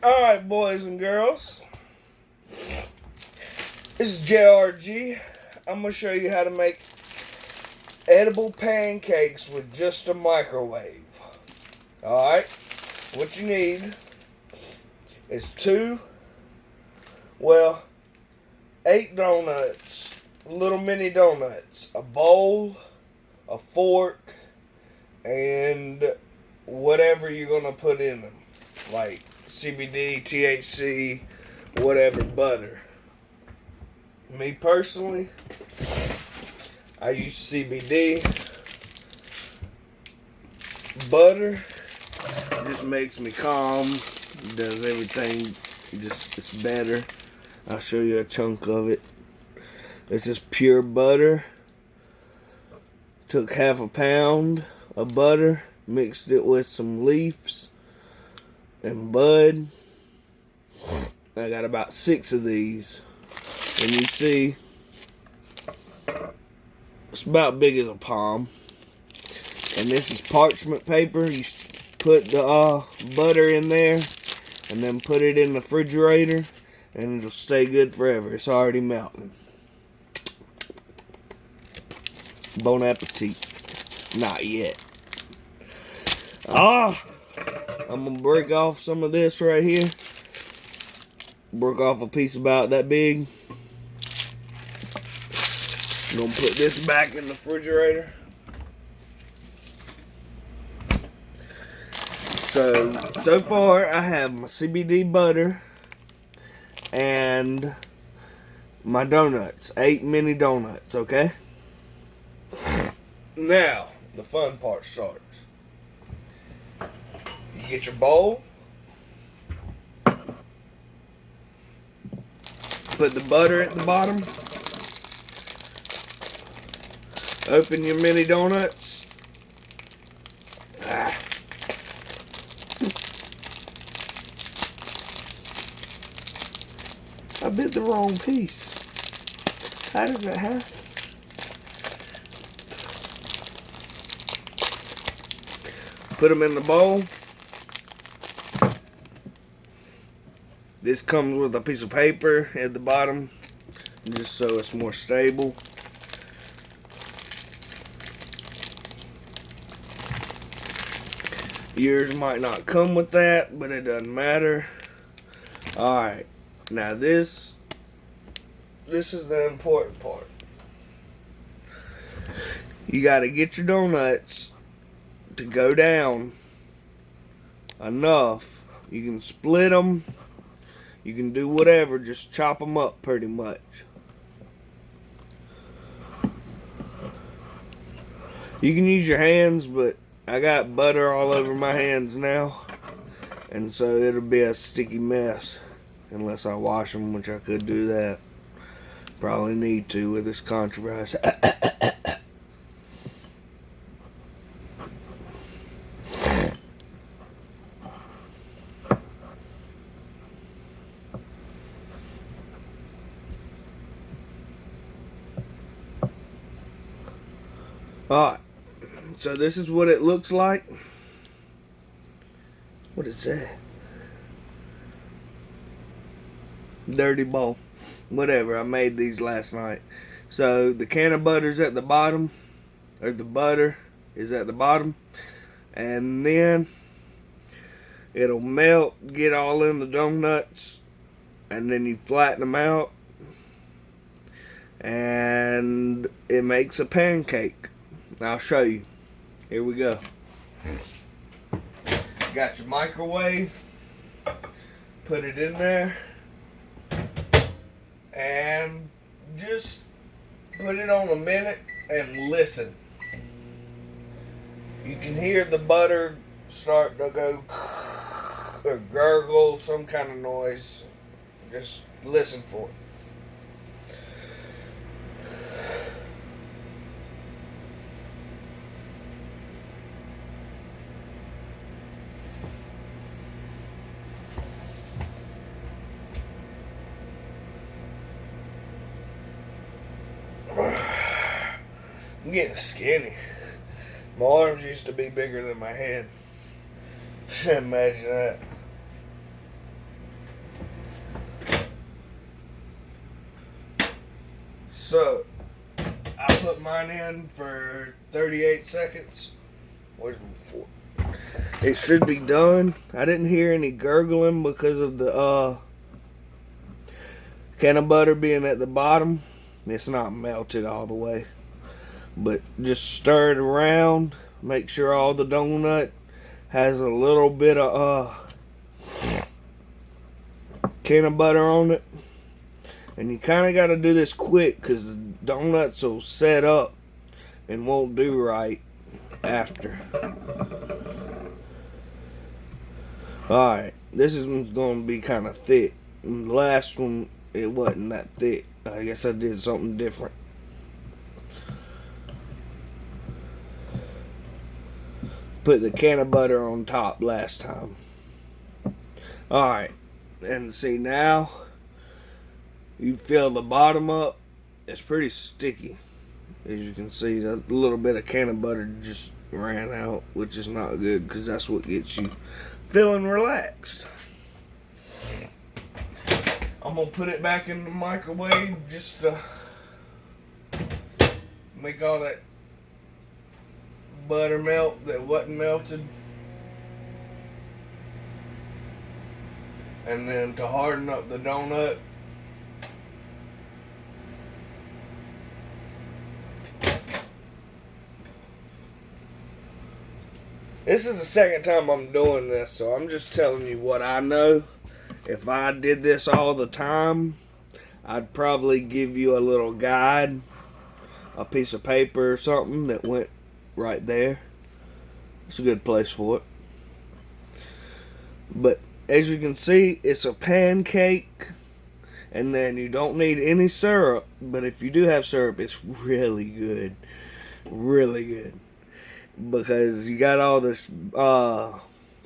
Alright, boys and girls. This is JRG. I'm going to show you how to make edible pancakes with just a microwave. Alright, what you need is 8 donuts, little mini donuts, a bowl, a fork, and whatever you're going to put in them, like CBD, THC, whatever, butter. Me personally, I use CBD. Butter just makes me calm, does everything, it's better. I'll show you a chunk of it. This is pure butter. Took half a pound of butter, mixed it with some leaves and bud. I got about 6 of these, and you see it's about big as a palm. And this is parchment paper. You put the butter in there and then put it in the refrigerator and it'll stay good forever. It's already melting. Bon appetit. Not yet. I'm gonna break off some of this right here. Break off a piece about that big. I'm gonna put this back in the refrigerator. So far I have my CBD butter and my donuts, 8 mini donuts, okay? Now, the fun part starts. You get your bowl, put the butter at the bottom, open your mini donuts. I bit the wrong piece. How does that happen? Put them in the bowl. This comes with a piece of paper at the bottom, just so it's more stable. Yours might not come with that, but it doesn't matter. Alright, now this is the important part. You gotta get your donuts to go down enough. You can split them, you can do whatever, just chop them up pretty much. You can use your hands, but I got butter all over my hands now, and so it'll be a sticky mess unless I wash them, which I could do that. Probably need to with this controversy. Alright, so this is what it looks like. What is that? Dirty bowl. Whatever, I made these last night. So the can of butter's at the bottom, or the butter is at the bottom, and then it'll melt, get all in the donuts, and then you flatten them out, and it makes a pancake. I'll show you. Here we go. Got your microwave. Put it in there. And just put it on a minute and listen. You can hear the butter start to go or gurgle, some kind of noise. Just listen for it. I'm getting skinny. My arms used to be bigger than my head. Imagine that. mine in for 38 seconds. Where's my fork? It should be done. I didn't hear any gurgling because of the can of butter being at the bottom. It's not melted all the way. But just stir it around. Make sure all the donut has a little bit of can of butter on it. And you kind of got to do this quick because the donuts will set up and won't do right after. Alright, this is going to be kind of thick. And the last one, it wasn't that thick. I guess I did something different. Put the can of butter on top last time. Alright, and see now, you fill the bottom up. It's pretty sticky. As you can see, a little bit of can of butter just ran out, which is not good because that's what gets you feeling relaxed. I'm going to put it back in the microwave just to make all that butter melt that wasn't melted. And then to harden up the donut. This is the second time I'm doing this, so I'm just telling you what I know. If I did this all the time, I'd probably give you a little guide, a piece of paper or something that went right there. It's a good place for it. But as you can see, it's a pancake, and then you don't need any syrup, but if you do have syrup, it's really good. Really good. Because you got all this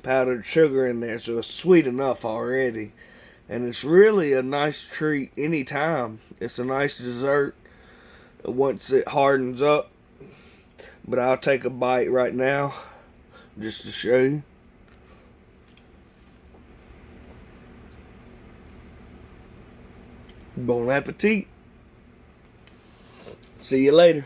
powdered sugar in there, so it's sweet enough already. And it's really a nice treat anytime. It's a nice dessert once it hardens up. But I'll take a bite right now just to show you. Bon appetit. See you later.